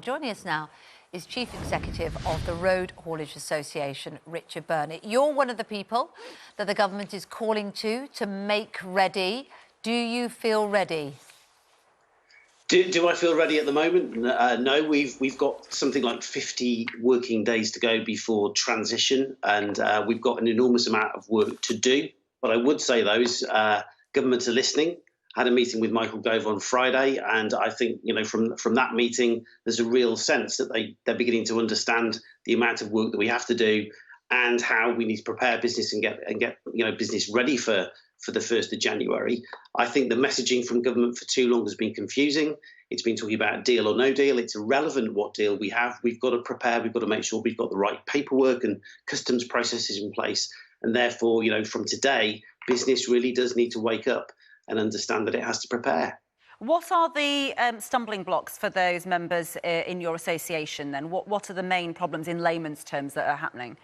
Joining us now is Chief Executive of the Road Haulage Association, Richard Burnett. You're one of the people that the government is calling to make ready. Do you feel ready? Do I feel ready at the moment? No, we've got something like 50 working days to go before transition, and we've got an enormous amount of work to do. But I would say those governments are listening. I had a meeting with Michael Gove on Friday, and I think from that meeting, there's a real sense that they're beginning to understand the amount of work that we have to do, and how we need to prepare business and get business ready for the 1st of January. I think the messaging from government for too long has been confusing. It's been talking about deal or no deal. It's irrelevant what deal we have. We've got to prepare. We've got to make sure we've got the right paperwork and customs processes in place. And therefore, from today, business really does need to wake up and understand that it has to prepare. What are the stumbling blocks for those members in your association then? What are the main problems in layman's terms that are happening?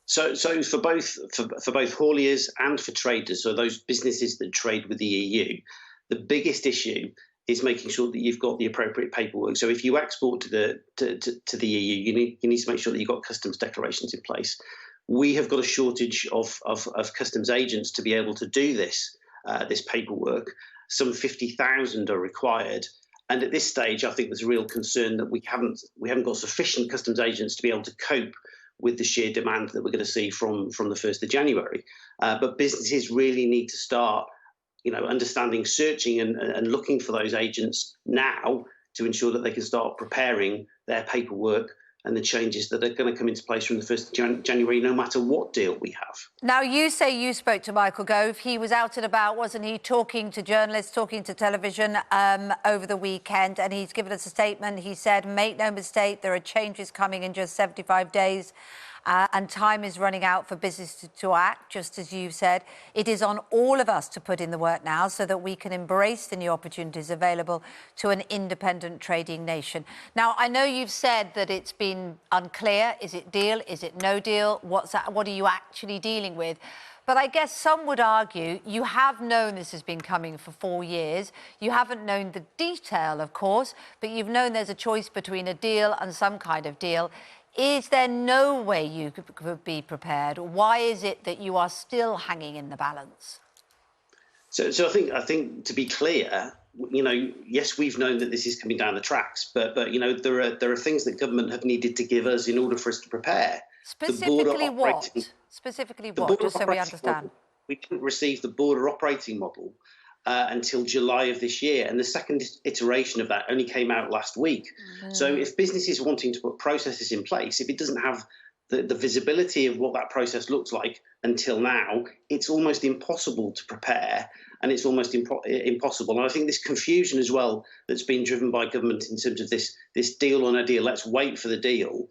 So for both hauliers and for traders, so those businesses that trade with the EU, the biggest issue is making sure that you've got the appropriate paperwork. So if you export to the EU, you need to make sure that you've got customs declarations in place. We have got a shortage of customs agents to be able to do this paperwork. Some 50,000 are required. And at this stage, I think there's a real concern that we haven't got sufficient customs agents to be able to cope with the sheer demand that we're going to see from the 1st of January. But businesses really need to start, understanding, searching and looking for those agents now to ensure that they can start preparing their paperwork and the changes that are going to come into place from the 1st of January, no matter what deal we have. Now, you say you spoke to Michael Gove. He was out and about, wasn't he, talking to journalists, talking to television over the weekend, and he's given us a statement. He said, make no mistake, there are changes coming in just 75 days. And time is running out for business to act, just as you said. It is on all of us to put in the work now so that we can embrace the new opportunities available to an independent trading nation. Now, I know you've said that it's been unclear. Is it deal? Is it no deal? What are you actually dealing with? But I guess some would argue you have known this has been coming for 4 years. You haven't known the detail, of course, but you've known there's a choice between a deal and some kind of deal. Is there no way you could be prepared? Why is it that you are still hanging in the balance? So I think to be clear, yes, we've known that this is coming down the tracks, but there are things that government have needed to give us in order for us to prepare. Specifically what? Specifically what? Just so we understand. We didn't receive the border operating model until July of this year, and the second iteration of that only came out last week. So if business is wanting to put processes in place, if it doesn't have the visibility of what that process looks like until now, it's almost impossible to prepare, and it's almost impossible. And I think this confusion as well that's been driven by government in terms of this deal or no deal, let's wait for the deal.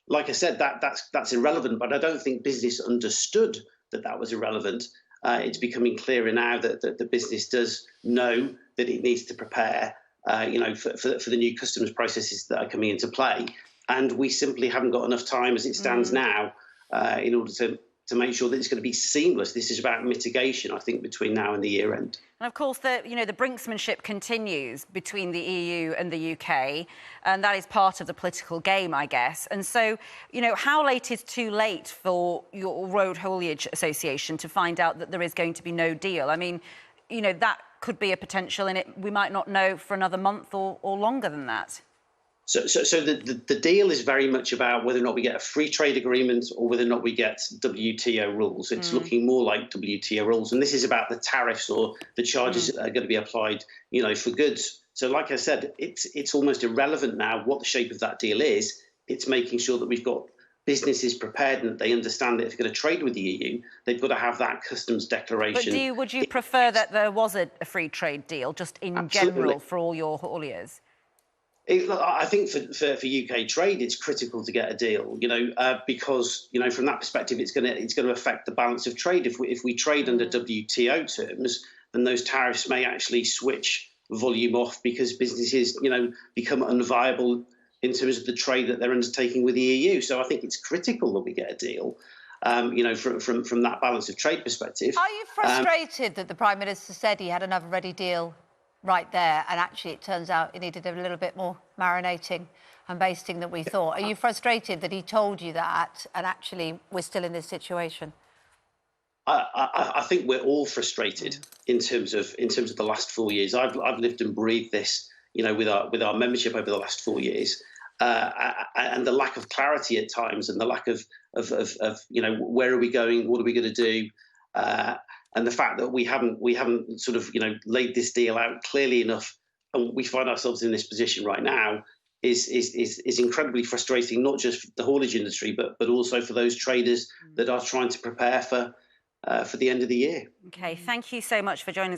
Like I said, that's irrelevant, but I don't think business understood that was irrelevant. It's becoming clearer now that the business does know that it needs to prepare, for the new customs processes that are coming into play. And we simply haven't got enough time as it stands now in order to make sure that it's going to be seamless. This is about mitigation, I think, between now and the year end. And of course, the brinksmanship continues between the EU and the UK, and that is part of the political game, I guess. And so, how late is too late for your Road Haulage Association to find out that there is going to be no deal? I mean, that could be a potential, and we might not know for another month or longer than that. So the deal is very much about whether or not we get a free trade agreement or whether or not we get WTO rules. It's looking more like WTO rules. And this is about the tariffs or the charges that are going to be applied, for goods. So like I said, it's almost irrelevant now what the shape of that deal is. It's making sure that we've got businesses prepared and that they understand that if they're going to trade with the EU, they've got to have that customs declaration. But would you prefer that there was a free trade deal just in general for all your hauliers? I think for UK trade, it's critical to get a deal, because from that perspective, it's going to affect the balance of trade. If we trade under WTO terms, then those tariffs may actually switch volume off because businesses, become unviable in terms of the trade that they're undertaking with the EU. So I think it's critical that we get a deal, from that balance of trade perspective. Are you frustrated that the Prime Minister said he had another ready deal right there, and actually it turns out it needed a little bit more marinating basting that we thought. Are you frustrated that he told you that and actually we're still in this situation? I think we're all frustrated in terms of the last 4 years. I've lived and breathed this, with our membership over the last 4 years, and the lack of clarity at times, and the lack of where are we going, what are we going to do, and the fact that we haven't sort of laid this deal out clearly enough, and we find ourselves in this position right now is incredibly frustrating, not just for the haulage industry, but also for those traders that are trying to prepare for the end of the year. Okay, thank you so much for joining us.